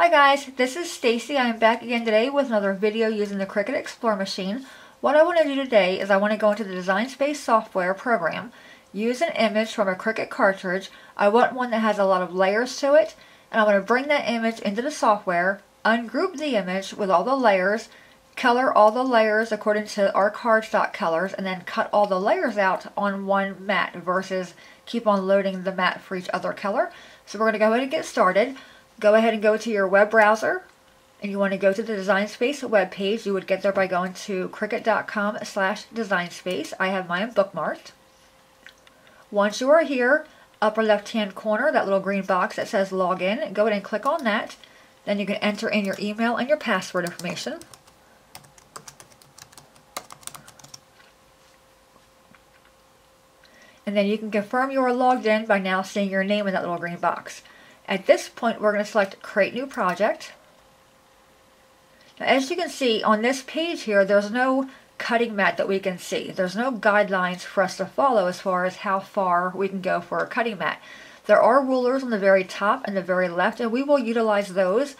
Hi guys, this is Stacy. I am back again today with another video using the Cricut Explore machine. What I want to do today is I want to go into the Design Space software program, use an image from a Cricut cartridge. I want one that has a lot of layers to it, and I want to bring that image into the software, ungroup the image with all the layers, color all the layers according to our cardstock colors, and then cut all the layers out on one mat versus keep on loading the mat for each other color. So we're going to go ahead and get started. Go ahead and go to your web browser, and you want to go to the Design Space web page. You would get there by going to cricut.com/designspace. I have mine bookmarked. Once you are here, upper left hand corner, that little green box that says login, go ahead and click on that. Then you can enter in your email and your password information. And then you can confirm you are logged in by now seeing your name in that little green box. At this point, we're going to select Create New Project. Now, as you can see on this page here, there's no cutting mat that we can see. There's no guidelines for us to follow as far as how far we can go for a cutting mat. There are rulers on the very top and the very left, and we will utilize those.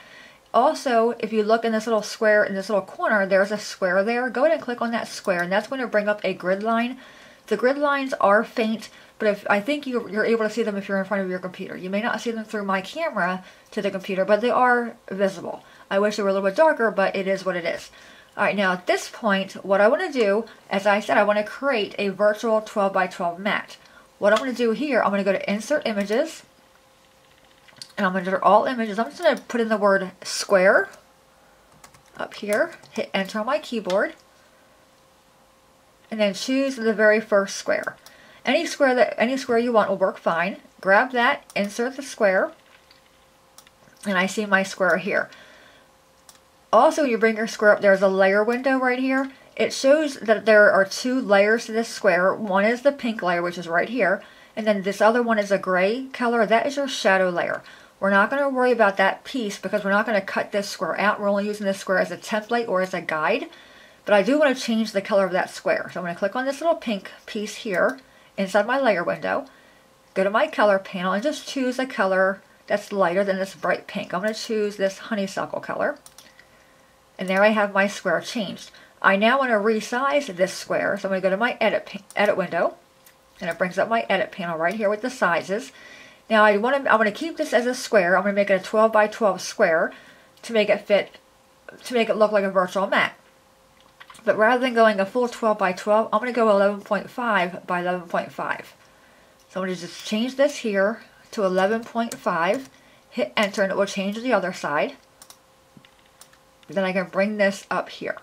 Also, if you look in this little square, in this little corner, there's a square there. Go ahead and click on that square, and that's going to bring up a grid line. The grid lines are faint, but I think you're able to see them if you're in front of your computer. You may not see them through my camera to the computer, but they are visible. I wish they were a little bit darker, but it is what it is. Alright, now at this point, what I want to do, as I said, I want to create a virtual 12 by 12 mat. What I'm going to do here, I'm going to go to Insert Images, and I'm going to do All Images. I'm just going to put in the word square up here, hit Enter on my keyboard, and then choose the very first square. Any square you want will work fine. Grab that, insert the square, and I see my square here. Also, when you bring your square up, there's a layer window right here. It shows that there are two layers to this square. One is the pink layer, which is right here, and then this other one is a gray color. That is your shadow layer. We're not going to worry about that piece because we're not going to cut this square out. We're only using this square as a template or as a guide. But I do want to change the color of that square. So I'm going to click on this little pink piece here inside my layer window. Go to my color panel and just choose a color that's lighter than this bright pink. I'm going to choose this honeysuckle color. And there I have my square changed. I now want to resize this square. So I'm going to go to my edit window. And it brings up my edit panel right here with the sizes. Now I want to keep this as a square. I'm going to make it a 12 by 12 square to make it fit, to make it look like a virtual mat. But rather than going a full 12 by 12, I'm going to go 11.5 by 11.5. So I'm going to just change this here to 11.5, hit enter, and it will change the other side. Then I can bring this up here.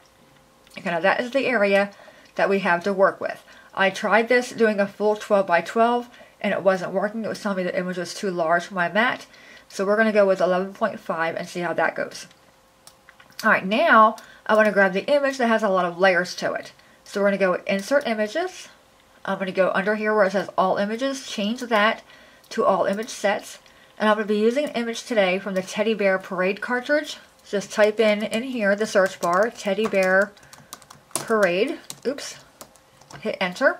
Okay, now that is the area that we have to work with. I tried this doing a full 12 by 12, and it wasn't working. It was telling me the image was too large for my mat. So we're going to go with 11.5 and see how that goes. Alright, now I want to grab the image that has a lot of layers to it. So we're going to go Insert Images. I'm going to go under here where it says All Images, change that to All Image Sets. And I'm going to be using an image today from the Teddy Bear Parade cartridge. Just type in here, the search bar, Teddy Bear Parade. Oops. Hit Enter.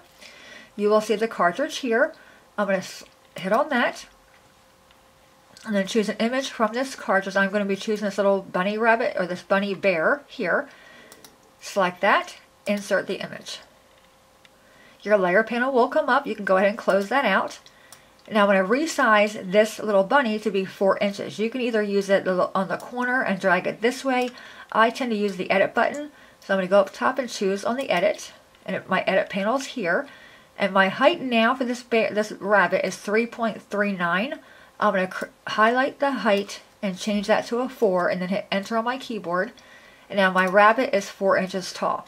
You will see the cartridge here. I'm going to hit on that. And then choose an image from this cartridge. I'm going to be choosing this little bunny rabbit or this bunny bear here. Select that, insert the image. Your layer panel will come up. You can go ahead and close that out. Now I'm going to resize this little bunny to be 4 inches. You can either use it on the corner and drag it this way. I tend to use the edit button. So I'm going to go up top and choose on the edit. And my edit panel is here. And my height now for this rabbit is 3.39. I'm going to highlight the height and change that to a 4 and then hit enter on my keyboard. And now my rabbit is 4 inches tall.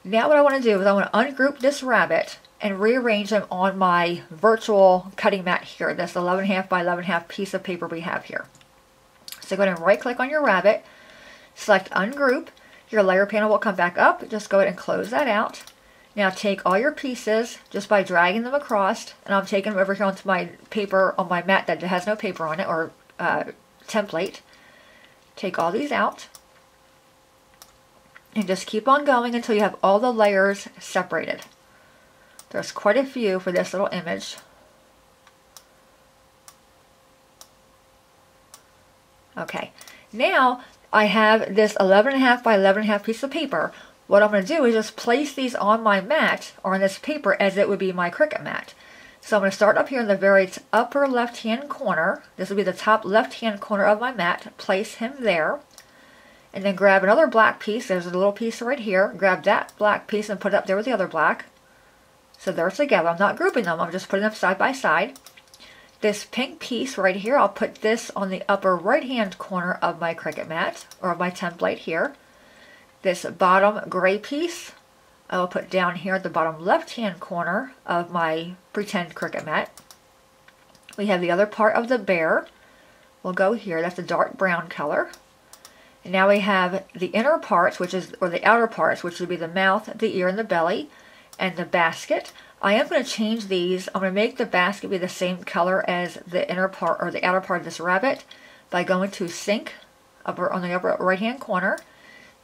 Now what I want to do is I want to ungroup this rabbit and rearrange them on my virtual cutting mat here, this 11.5 by 11.5 piece of paper we have here. So go ahead and right click on your rabbit, select ungroup. Your layer panel will come back up. Just go ahead and close that out. Now take all your pieces just by dragging them across, and I'm taking them over here onto my paper on my mat that has no paper on it, or template. Take all these out, and just keep on going until you have all the layers separated. There's quite a few for this little image. Okay, Now I have this 11.5 by 11.5 piece of paper. What I'm going to do is just place these on my mat or on this paper as it would be my Cricut mat. So I'm going to start up here in the very upper left hand corner. This will be the top left hand corner of my mat. Place him there. And then grab another black piece. There's a little piece right here. Grab that black piece and put it up there with the other black. So they're together. I'm not grouping them. I'm just putting them side by side. This pink piece right here, I'll put this on the upper right hand corner of my Cricut mat, or of my template here. This bottom gray piece, I will put down here at the bottom left hand corner of my pretend Cricut mat. We have the other part of the bear. We'll go here. That's a dark brown color. And now we have the inner parts, or the outer parts, which would be the mouth, the ear, and the belly, and the basket. I am going to change these. I'm going to make the basket be the same color as the inner part or the outer part of this rabbit by going to Sync on the upper right hand corner.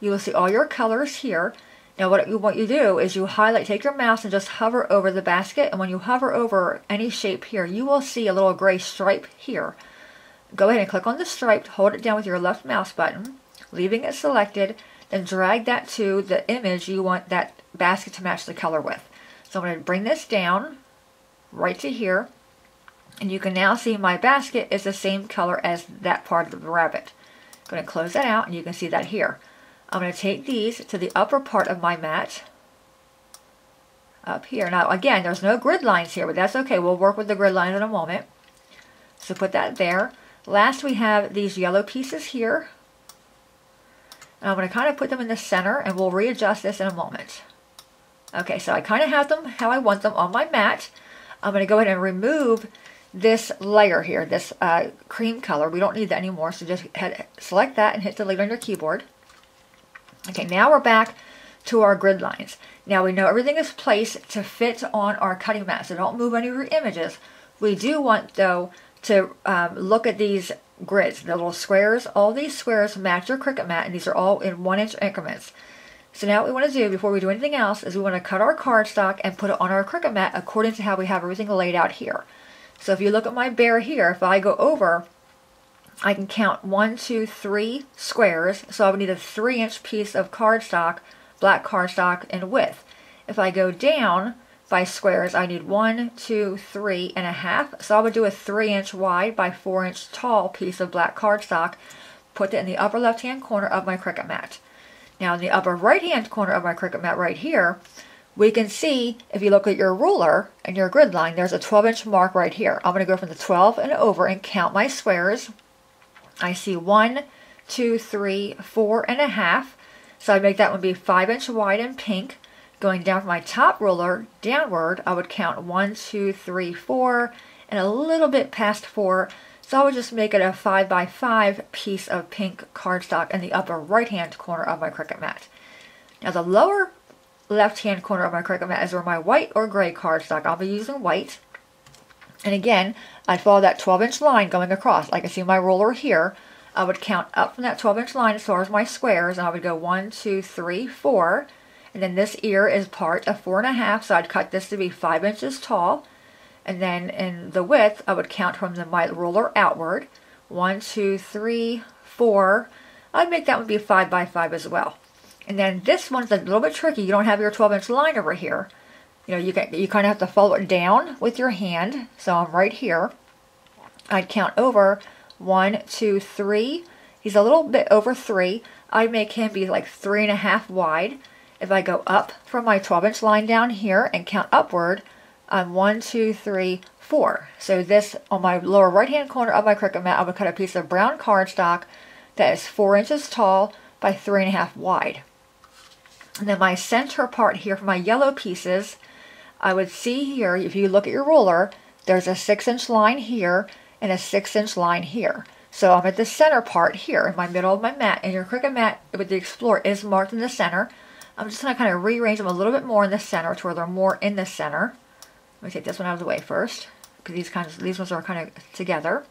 You will see all your colors here. Now what you do is you highlight, take your mouse and just hover over the basket, and when you hover over any shape here, you will see a little gray stripe here. Go ahead and click on the stripe, hold it down with your left mouse button, leaving it selected, then drag that to the image you want that basket to match the color with. So I'm going to bring this down right to here, and you can now see my basket is the same color as that part of the rabbit. I'm going to close that out, and you can see that here. I'm going to take these to the upper part of my mat, up here. Now again, there's no grid lines here, but that's okay. We'll work with the grid lines in a moment. So put that there. Last we have these yellow pieces here. And I'm going to kind of put them in the center, and we'll readjust this in a moment. Okay, so I kind of have them how I want them on my mat. I'm going to go ahead and remove this layer here, this cream color. We don't need that anymore, so just select that and hit delete on your keyboard. Okay, now we're back to our grid lines. Now we know everything is placed to fit on our cutting mat, so don't move any of your images. We do want, though, to look at these grids, the little squares. All these squares match your Cricut mat, and these are all in 1-inch increments. So now what we want to do before we do anything else is we want to cut our cardstock and put it on our Cricut mat according to how we have everything laid out here. So if you look at my bear here, if I go over, I can count 1, 2, 3 squares. So I would need a 3-inch piece of cardstock, black cardstock in width. If I go down by squares, I need 1, 2, 3.5. So I would do a 3-inch wide by 4-inch tall piece of black cardstock. Put that in the upper left-hand corner of my Cricut mat. Now in the upper right-hand corner of my Cricut mat right here, we can see, if you look at your ruler and your grid line, there's a 12-inch mark right here. I'm going to go from the 12 and over and count my squares. I see 1, 2, 3, 4.5. So I make that one be 5-inch wide in pink. Going down from my top ruler downward, I would count 1, 2, 3, 4, and a little bit past 4. So I would just make it a 5 by 5 piece of pink cardstock in the upper right-hand corner of my Cricut mat. Now the lower left-hand corner of my Cricut mat is where my white or gray cardstock. I'll be using white. And again, I'd follow that 12-inch line going across. Like I see my ruler here, I would count up from that 12-inch line as far as my squares, and I would go 1, 2, 3, 4. And then this ear is part of 4.5, so I'd cut this to be 5 inches tall. And then in the width, I would count from my ruler outward. 1, 2, 3, 4. I'd make that one be 5 by 5 as well. And then this one's a little bit tricky. You don't have your 12-inch line over here. You know, you kind of have to follow it down with your hand. So I'm right here. I'd count over 1, 2, 3. He's a little bit over 3. I'd make him be like 3.5 wide. If I go up from my 12-inch line down here and count upward, I'm 1, 2, 3, 4. So this, on my lower right-hand corner of my Cricut mat, I would cut a piece of brown cardstock that is 4 inches tall by 3.5 wide. And then my center part here for my yellow pieces, I would see here, if you look at your ruler, there's a 6-inch line here and a 6-inch line here. So I'm at the center part here in my middle of my mat, and your Cricut mat with the Explorer is marked in the center. I'm just going to kind of rearrange them a little bit more in the center to where they're more in the center. Let me take this one out of the way first, because these ones are kind of together.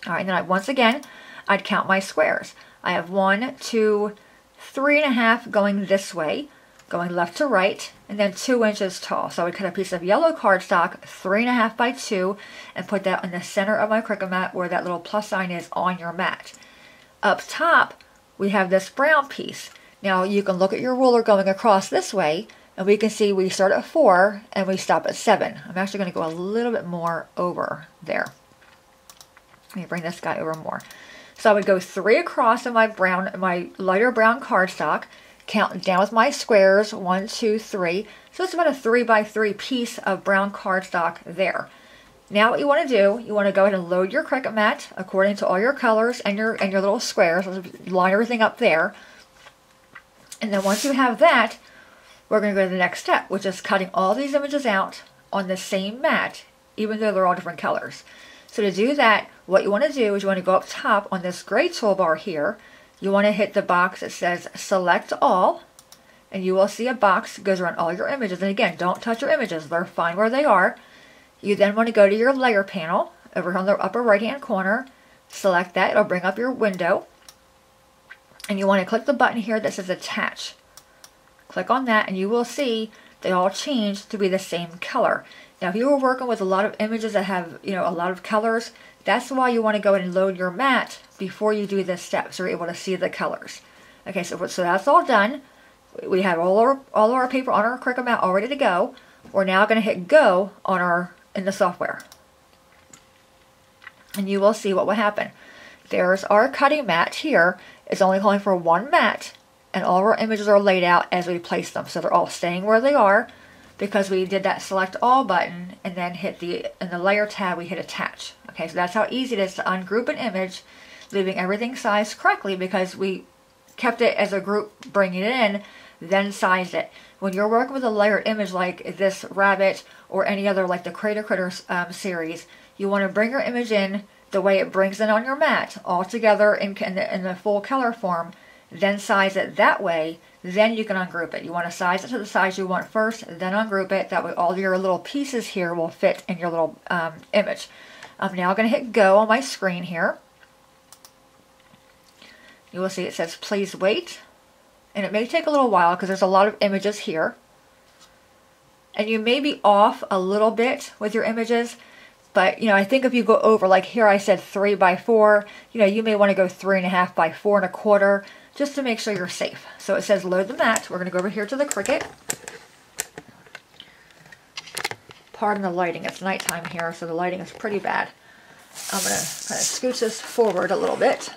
All right, and then once again, I'd count my squares. I have 1, 2, 3.5 going this way, going left to right, and then 2 inches tall. So I would cut a piece of yellow cardstock, 3.5 by 2, and put that in the center of my Cricut mat where that little plus sign is on your mat. Up top, we have this brown piece. Now you can look at your ruler going across this way, and we can see we start at 4 and we stop at 7. I'm actually going to go a little bit more over there. Let me bring this guy over more. So I would go 3 across in my lighter brown cardstock, count down with my squares, 1, 2, 3. So it's about a 3 by 3 piece of brown cardstock there. Now what you want to do, you want to go ahead and load your Cricut mat according to all your colors and your little squares. Line everything up there. And then once you have that, we're going to go to the next step, which is cutting all these images out on the same mat, even though they're all different colors. So to do that, what you want to do is you want to go up top on this gray toolbar here. You want to hit the box that says Select All, and you will see a box that goes around all your images. And again, don't touch your images. They're fine where they are. You then want to go to your layer panel over on the upper right-hand corner. Select that. It'll bring up your window. And you want to click the button here that says Attach. Click on that and you will see they all change to be the same color. Now if you were working with a lot of images that have, a lot of colors, that's why you want to go ahead and load your mat before you do this step so you're able to see the colors. Okay, so that's all done. We have all of our paper on our Cricut mat all ready to go. We're now going to hit Go in the software. And you will see what will happen. There's our cutting mat here. It's only calling for one mat, and all of our images are laid out as we place them. So they're all staying where they are because we did that Select All button and then in the Layer tab we hit Attach. Okay, so that's how easy it is to ungroup an image, leaving everything sized correctly because we kept it as a group, bringing it in, then sized it. When you're working with a layered image like this rabbit or any other like the Critters series, you want to bring your image in the way it brings it on your mat, all together in the full color form, then size it that way, then you can ungroup it. You want to size it to the size you want first, then ungroup it. That way all your little pieces here will fit in your little image. I'm now going to hit Go on my screen here. You will see it says please wait. And it may take a little while because there's a lot of images here. And you may be off a little bit with your images. But, I think if you go over, like here I said 3 by 4, you may want to go 3.5 by 4.25 just to make sure you're safe. So it says load the mat. We're going to go over here to the Cricut. Pardon the lighting. It's nighttime here, so the lighting is pretty bad. I'm going to kind of scooch this forward a little bit.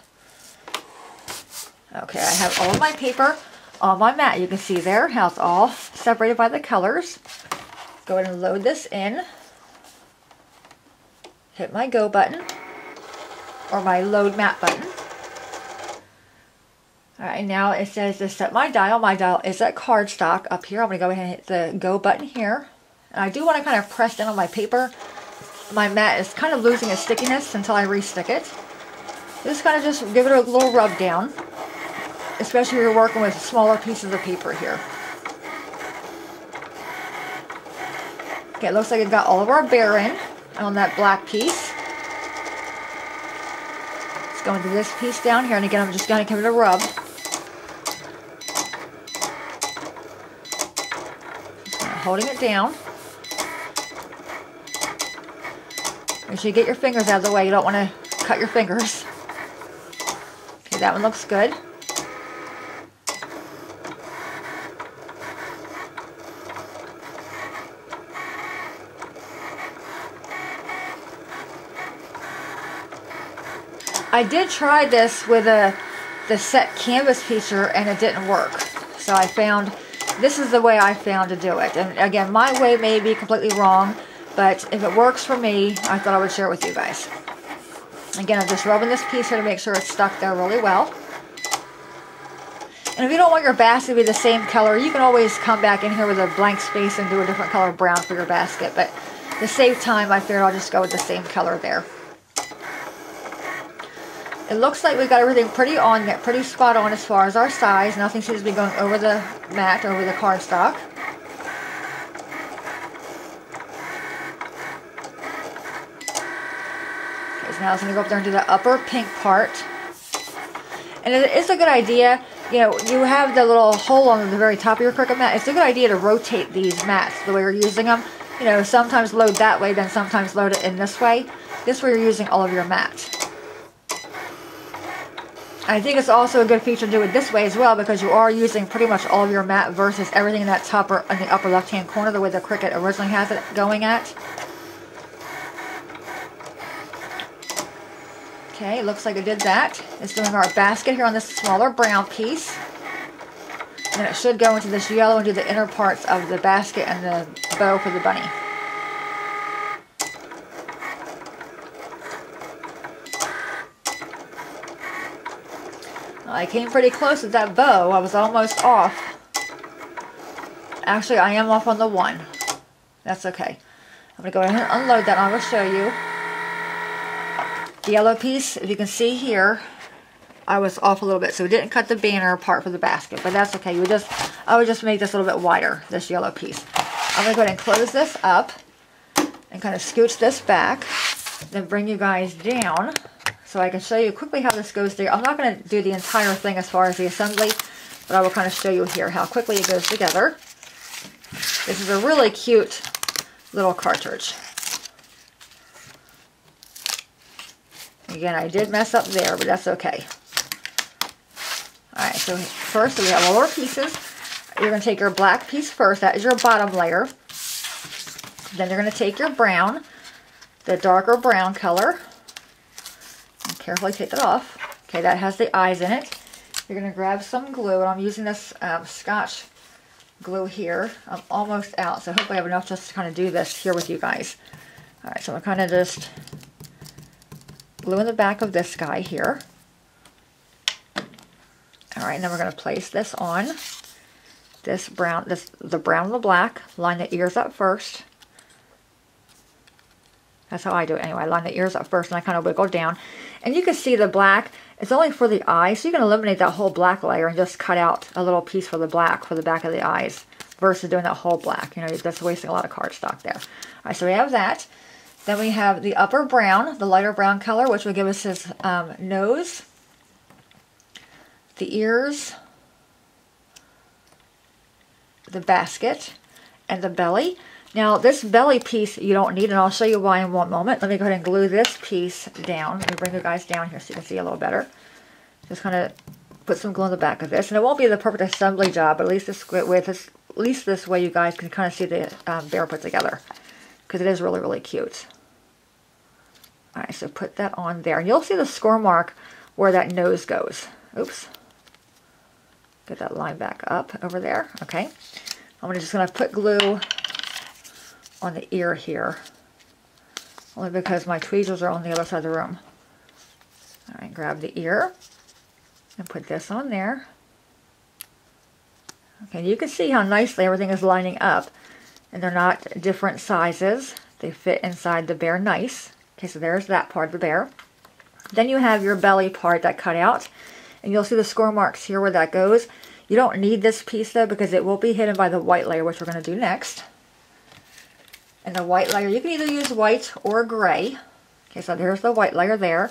Okay, I have all of my paper on my mat. You can see there how it's all separated by the colors. Go ahead and load this in. Hit my Go button, or my Load Mat button. Alright, now it says to set my dial. My dial is at cardstock up here. I'm going to go ahead and hit the Go button here. And I do want to kind of press down on my paper. My mat is kind of losing its stickiness until I re-stick it. Just give it a little rub down, especially if you're working with smaller pieces of paper here. Okay, it looks like it got all of our bear in on that black piece. Let's go into this piece down here, and again I'm just going to give it a rub. Just kind of holding it down. Make sure you get your fingers out of the way. You don't want to cut your fingers. Okay, that one looks good. I did try this with the set canvas feature and it didn't work. So I found, this is the way I found to do it. And again, my way may be completely wrong, but if it works for me, I thought I would share it with you guys. Again, I'm just rubbing this piece here to make sure it's stuck there really well. And if you don't want your basket to be the same color, you can always come back in here with a blank space and do a different color brown for your basket. But to save time, I figured I'll just go with the same color there. It looks like we got everything pretty spot on as far as our size. Nothing seems to be going over the mat, over the cardstock. Okay, so now it's going to go up there and do the upper pink part. And it is a good idea, you have the little hole on the very top of your Cricut mat. It's a good idea to rotate these mats the way you're using them. Sometimes load that way, then sometimes load it in this way. This way you're using all of your mats. I think it's also a good feature to do it this way as well, because you are using pretty much all of your mat versus everything in that top or in the upper left hand corner, the way the Cricut originally has it going at. Okay, looks like it did that. It's doing our basket here on this smaller brown piece. And it should go into this yellow and do the inner parts of the basket and the bow for the bunny. Well, I came pretty close with that bow. I was almost off. Actually, I am off on the 1. That's okay. I'm going to go ahead and unload that and I will show you. The yellow piece, if you can see here, I was off a little bit, so we didn't cut the banner apart for the basket, but that's okay. I would just make this a little bit wider, this yellow piece. I'm going to go ahead and close this up and kind of scooch this back, then bring you guys down so I can show you quickly how this goes together. I'm not going to do the entire thing as far as the assembly, but I will kind of show you here how quickly it goes together. This is a really cute little cartridge. Again, I did mess up there, but that's okay. Alright, so first we have all our pieces. You're going to take your black piece first. That is your bottom layer. Then you're going to take your brown, the darker brown color. And carefully take it off. Okay, that has the eyes in it. You're going to grab some glue, and I'm using this Scotch glue here. I'm almost out, so hopefully I have enough just to kind of do this here with you guys. Alright, so I'm kind of just glue in the back of this guy here. Alright, and then we're going to place this on this brown, the brown and the black. Line the ears up first. That's how I do it anyway. I line the ears up first and I kind of wiggle down. And you can see the black, it's only for the eyes, so you can eliminate that whole black layer and just cut out a little piece for the black for the back of the eyes versus doing that whole black. You know, that's wasting a lot of cardstock there. Alright, so we have that. Then we have the upper brown, the lighter brown color, which will give us his nose, the ears, the basket, and the belly. Now, this belly piece you don't need, and I'll show you why in one moment. Let me go ahead and glue this piece down. Let me bring you guys down here so you can see a little better. Just kind of put some glue on the back of this. And it won't be the perfect assembly job, but at least this way you guys can kind of see the bear put together. Because it is really, really cute. Alright, so put that on there. And you'll see the score mark where that nose goes. Oops. Get that line back up over there. Okay. I'm just going to put glue on the ear here. Only because my tweezers are on the other side of the room. Alright, grab the ear. And put this on there. Okay, you can see how nicely everything is lining up. And they're not different sizes. They fit inside the bear nice. Okay, so there's that part of the bear. Then you have your belly part that cut out. And you'll see the score marks here where that goes. You don't need this piece though because it will be hidden by the white layer, which we're going to do next. And the white layer, you can either use white or gray. Okay, so there's the white layer there.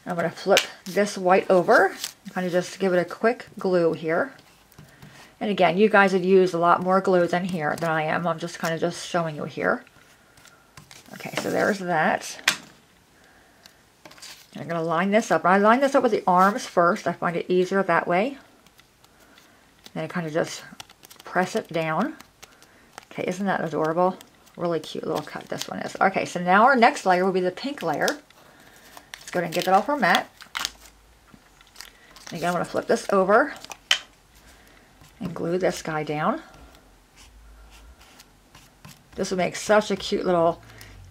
I'm going to flip this white over. Kind of just give it a quick glue here. And again, you guys would use a lot more glue than I am. I'm just kind of just showing you here. Okay, so there's that. And I'm going to line this up. I line this up with the arms first. I find it easier that way. Then I kind of just press it down. Okay, isn't that adorable? Really cute little cut this one is. Okay, so now our next layer will be the pink layer. Let's go ahead and get that off our mat. And again, I'm going to flip this over and glue this guy down. This would make such a cute little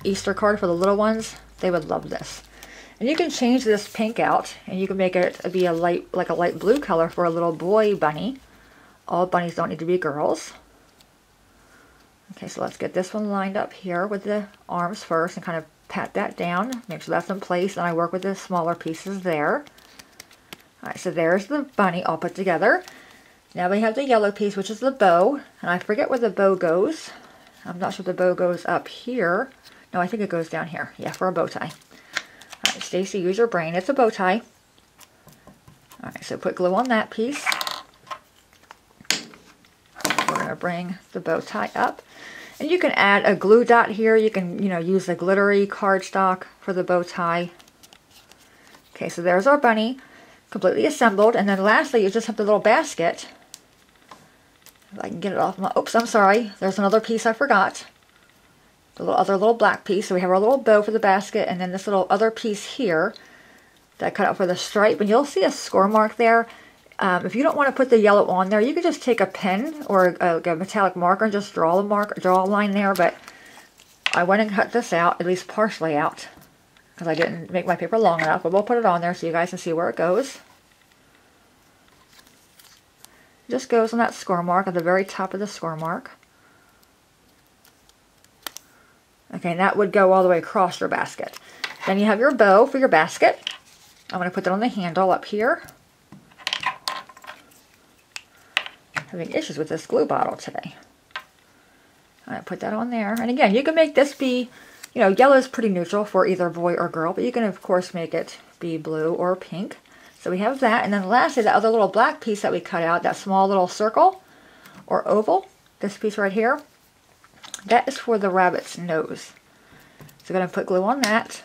Easter card for the little ones. They would love this. And you can change this pink out and you can make it be a light, like a light blue color for a little boy bunny. All bunnies don't need to be girls. Okay, so let's get this one lined up here with the arms first and kind of pat that down. Make sure that's in place, and I work with the smaller pieces there. Alright, so there's the bunny all put together. Now we have the yellow piece, which is the bow, and I forget where the bow goes. I'm not sure if the bow goes up here. No, I think it goes down here. Yeah, for a bow tie. Alright, Stacy, use your brain. It's a bow tie. Alright, so put glue on that piece. We're going to bring the bow tie up. And you can add a glue dot here. You can, use the glittery cardstock for the bow tie. Okay, so there's our bunny. completely assembled. And then lastly, you just have the little basket. If I can get it off my, oops, I'm sorry. There's another piece I forgot. The other little black piece. So we have our little bow for the basket, and then this little other piece here that I cut out for the stripe. And you'll see a score mark there. If you don't want to put the yellow on there, you could just take a pen or a metallic marker and just draw a line there. But I went and cut this out, at least partially out, because I didn't make my paper long enough. But we'll put it on there so you guys can see where it goes. It just goes on that score mark at the very top of the score mark. Okay, and that would go all the way across your basket. Then you have your bow for your basket. I'm going to put that on the handle up here. Having issues with this glue bottle today. I'm going to put that on there. And again, you can make this be, you know, yellow is pretty neutral for either boy or girl, but you can of course make it be blue or pink. So we have that. And then lastly, the other little black piece that we cut out, that small little circle or oval, this piece right here, that is for the rabbit's nose. So we're going to put glue on that.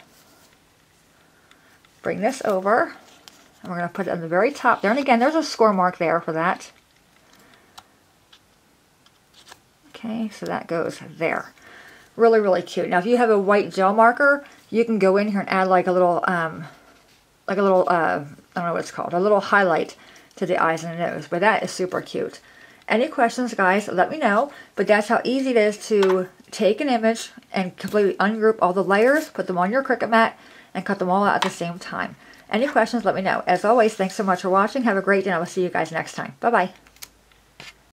Bring this over. And we're going to put it on the very top there. And again, there's a score mark there for that. Okay, so that goes there. Really, really cute. Now, if you have a white gel marker, you can go in here and add like a little, I don't know what it's called, a little highlight to the eyes and the nose. But that is super cute. Any questions, guys, let me know. But that's how easy it is to take an image and completely ungroup all the layers, put them on your Cricut mat, and cut them all out at the same time. Any questions, let me know. As always, thanks so much for watching. Have a great day, and I will see you guys next time. Bye-bye.